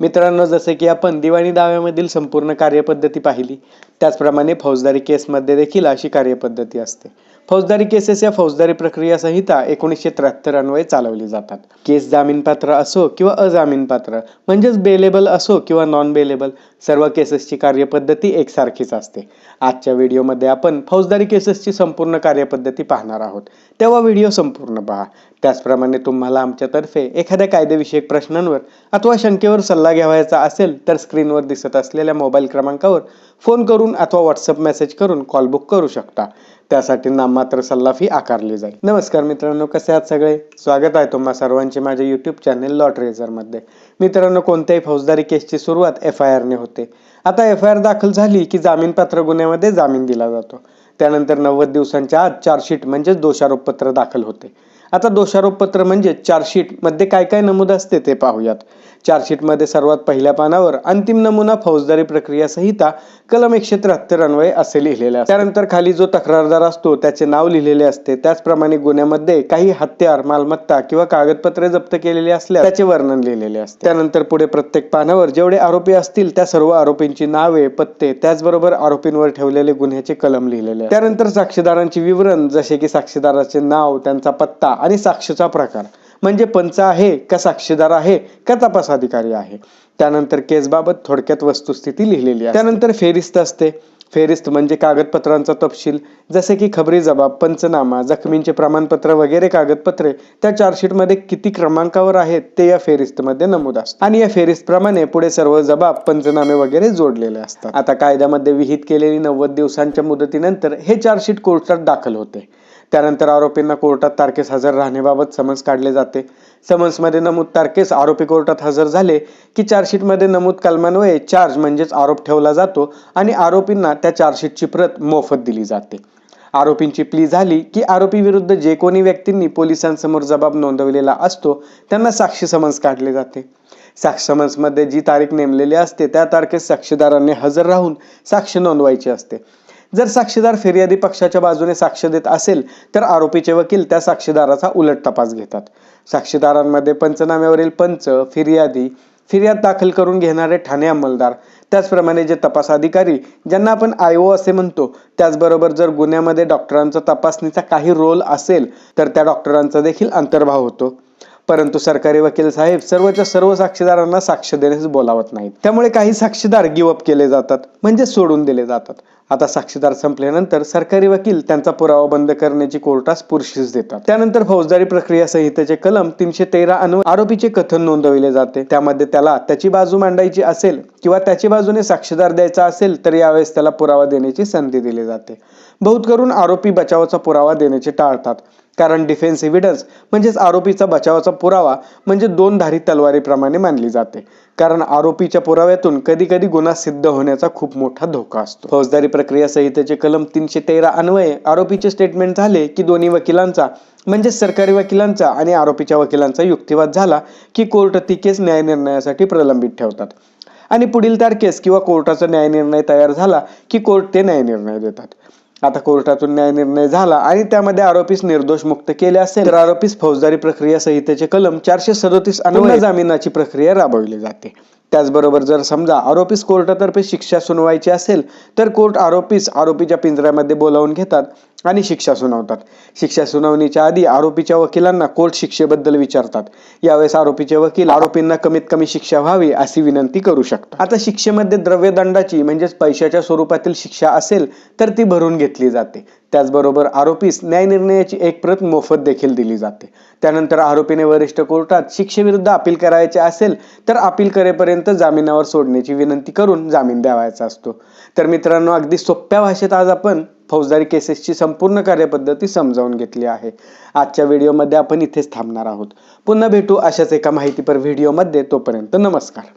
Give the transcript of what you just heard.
मित्रांनो, जसे की आपण दिवाणी दाव्यामधील संपूर्ण कार्यपद्धती पाहिली, त्याचप्रमाणे फौजदारी केसमध्ये देखील अशी कार्यपद्धती असते. फौजदारी केसेस या फौजदारी प्रक्रिया संहिता 1973 अन्वये चालवली जातात. केस जामीनपात्र असो किंवा अजामीनपात्र म्हणजेच बेलेबल असो किंवा नॉन बेलेबल, सर्व केसेसची कार्यपद्धती एकसारखीच असते. आजच्या व्हिडिओमध्ये आपण फौजदारी केसेसची संपूर्ण कार्यपद्धती पाहणार आहोत, तेव्हा व्हिडिओ संपूर्ण पहा. त्याचप्रमाणे तुम्हाला आमच्यातर्फे एखाद्या कायदेविषयक प्रश्नांवर अथवा शंकेवर सल्ला घ्यावायचा असेल तर स्क्रीनवर दिसत असलेल्या मोबाईल क्रमांकावर फोन करून अथवा व्हॉट्सअप मेसेज करून कॉल बुक करू शकता. त्यासाठी नाममात्र सल्ला फी आकारली जाईल. नमस्कार मित्रांनो, कसे आहात सगळे? स्वागत आहे तुम्हा सर्वांचे माझ्या यूट्यूब चॅनल लॉ ट्रेझरमध्ये. मित्रांनो, कोणत्याही फौजदारी केसची सुरुवात FIR ने होते. आता FIR दाखल झाली की जामीनपात्र गुन्ह्यामध्ये जामीन दिला जातो. त्यानंतर 90 दिवसांच्या आत चार्जशीट म्हणजेच दोषारोपपत्र दाखल होते. आता दोषारोपपत्र म्हणजे चार्जशीट मध्ये काय काय नमूद असते ते पाहूयात. चार्जशीट मध्ये सर्वात पहिल्या पानावर अंतिम नमुना फौजदारी प्रक्रिया संहिता कलम 173 अन्वये असे लिहिलेले असते. त्यानंतर खाली जो तक्रारदार असतो त्याचे नाव लिहिलेले असते. त्याचप्रमाणे गुन्ह्यामध्ये काही हत्यार, मालमत्ता किंवा कागदपत्रे जप्त केलेली असल्यास त्याचे वर्णन लिहिलेले असते. त्यानंतर पुढे प्रत्येक पानावर जेवढे आरोपी असतील त्या सर्व आरोपींची नावे, पत्ते, त्याचबरोबर आरोपींवर ठेवलेले गुन्ह्याचे कलम लिहिलेले. त्यानंतर साक्षीदारांची विवरण, जसे की साक्षीदाराचे नाव, त्यांचा पत्ता आणि साक्षीचा प्रकार, म्हणजे पंच आहे का साक्षीदार आहे का तपास अधिकारी आहे. त्यानंतर केसबाबत थोडक्यात वस्तुस्थिती लिहिलेली आहे. त्यानंतर फेरिस्त असते. फेरिस्त म्हणजे कागदपत्रांचा तपशील, जसे की खबरी जबाब, पंचनामा, जखमींचे प्रमाणपत्र वगैरे कागदपत्रे त्या चार्जशीटमध्ये किती क्रमांकावर आहेत ते या फेरिस्तमध्ये नमूद असते. आणि या फेरिस्त प्रमाणे पुढे सर्व जबाब, पंचनामे वगैरे जोडलेले असतात. आता कायद्यामध्ये विहित केलेली 90 दिवसांच्या मुदतीनंतर हे चार्जशीट कोर्टात दाखल होते. त्यानंतर आरोपींना कोर्टात तारखेस हजर राहण्याबाबत समन्स काढले जाते. समन्समध्ये नमूद तारखेस आरोपी कोर्टात हजर झाले की चार्जशीटमध्ये नमूद कलमान्वये चार्ज म्हणजेच आरोप ठेवला जातो आणि आरोपींना त्या चार्जशीटची प्रत मोफत दिली जाते. आरोपींची प्ली झाली की आरोपी विरुद्ध जे कोणी व्यक्तींनी पोलिसांसमोर जबाब नोंदवलेला असतो त्यांना साक्षी समन्स काढले जाते. साक्षी समन्समध्ये जी तारीख नेमलेली असते त्या तारखेस साक्षीदारांनी हजर राहून साक्ष नोंदवायची असते. जर साक्षीदार फिर्यादी पक्षाच्या बाजूने साक्ष देत असेल तर आरोपीचे वकील त्या साक्षीदाराचा उलट तपास घेतात. साक्षीदारांमध्ये पंचनाम्यावरील पंच, फिर्याद दाखल करून घेणारे ठाणे अंमलदार, त्याचप्रमाणे जे तपास अधिकारी ज्यांना आपण IO असे म्हणतो, त्याचबरोबर जर गुन्ह्यामध्ये डॉक्टरांचा तपासणीचा काही रोल असेल तर त्या डॉक्टरांचा देखील अंतर्भाव होतो. परंतु सरकारी वकील साहेब सर्वच्या सर्व साक्षीदारांना साक्ष देण्यास बोलावत नाहीत. त्यामुळे काही साक्षीदार गिवअप केले जातात, म्हणजे सोडून दिले जातात. आता साक्षीदार संपल्यानंतर सरकारी वकील त्यांचा पुरावा बंद करण्याची कोर्टास पुर्षीस देतात. त्यानंतर फौजदारी प्रक्रिया संहितेचे कलम 313 अन्वये आरोपीचे कथन नोंदविले जाते. त्यामध्ये त्याला त्याची बाजू मांडायची असेल किंवा त्याची बाजूने साक्षीदार द्यायचा असेल तर यावेळेस त्याला पुरावा देण्याची संधी दिली जाते. बहुत करून आरोपी बचावाचा पुरावा देण्याचे टाळतात, कारण डिफेन्स एव्हिडन्स म्हणजेच आरोपीचा बचावाचा पुरावा म्हणजे दोन धारी तलवारीप्रमाणे मानली जाते, कारण आरोपीच्या पुराव्यातून कधी कधी गुन्हा सिद्ध होण्याचा खूप मोठा धोका असतो. फौजदारी प्रक्रिया संहितेचे कलम 313 अन्वये आरोपीचे स्टेटमेंट झाले की दोन्ही वकिलांचा म्हणजे सरकारी वकिलांचा आणि आरोपीच्या वकिलांचा युक्तिवाद झाला की कोर्ट ती केस न्यायनिर्णयासाठी प्रलंबित ठेवतात आणि पुढील तारखेस किंवा कोर्टाचा न्यायनिर्णय तयार झाला की कोर्ट ते न्यायनिर्णय देतात. आता कोर्टातून न्यायनिर्णय झाला आणि त्यामध्ये आरोपीस निर्दोष मुक्त केले असेल तर आरोपीस फौजदारी प्रक्रिया संहितेचे कलम 437 अन्वये जामिनाची प्रक्रिया राबवली जाते. त्याचबरोबर जर समजा आरोपीस कोर्टातर्फे शिक्षा सुनावायची असेल तर कोर्ट आरोपीस आरोपीच्या पिंजऱ्यामध्ये बोलावून घेतात आणि शिक्षा सुनावतात. शिक्षा सुनावणीच्या आधी आरोपीच्या वकिलांना कोर्ट शिक्षेबद्दल विचारतात. यावेळेस आरोपीचे वकील आरोपींना कमीत कमी शिक्षा व्हावी अशी विनंती करू शकतात. आता शिक्षेमध्ये द्रव्यदंडाची म्हणजेच पैशाच्या स्वरूपातील शिक्षा असेल तर ती भरून घेतली जाते. त्याचबरोबर आरोपीस न्यायनिर्णयाची एक प्रत मोफत देखील दिली जाते. त्यानंतर आरोपीने वरिष्ठ कोर्टात शिक्षेविरुद्ध अपील करायचे असेल तर अपील करेपर्यंत जामिनावर सोडण्याची विनंती करून जामीन द्यावायचा असतो. तर मित्रांनो, अगदी सोप्या भाषेत आज आपण फौजदारी केसेसची संपूर्ण कार्यपद्धती समजावून घेतली आहे. आजच्या व्हिडिओमध्ये आपण इथेच थांबणार आहोत. पुन्हा भेटू अशाच एका माहितीपर व्हिडिओमध्ये. तोपर्यंत नमस्कार.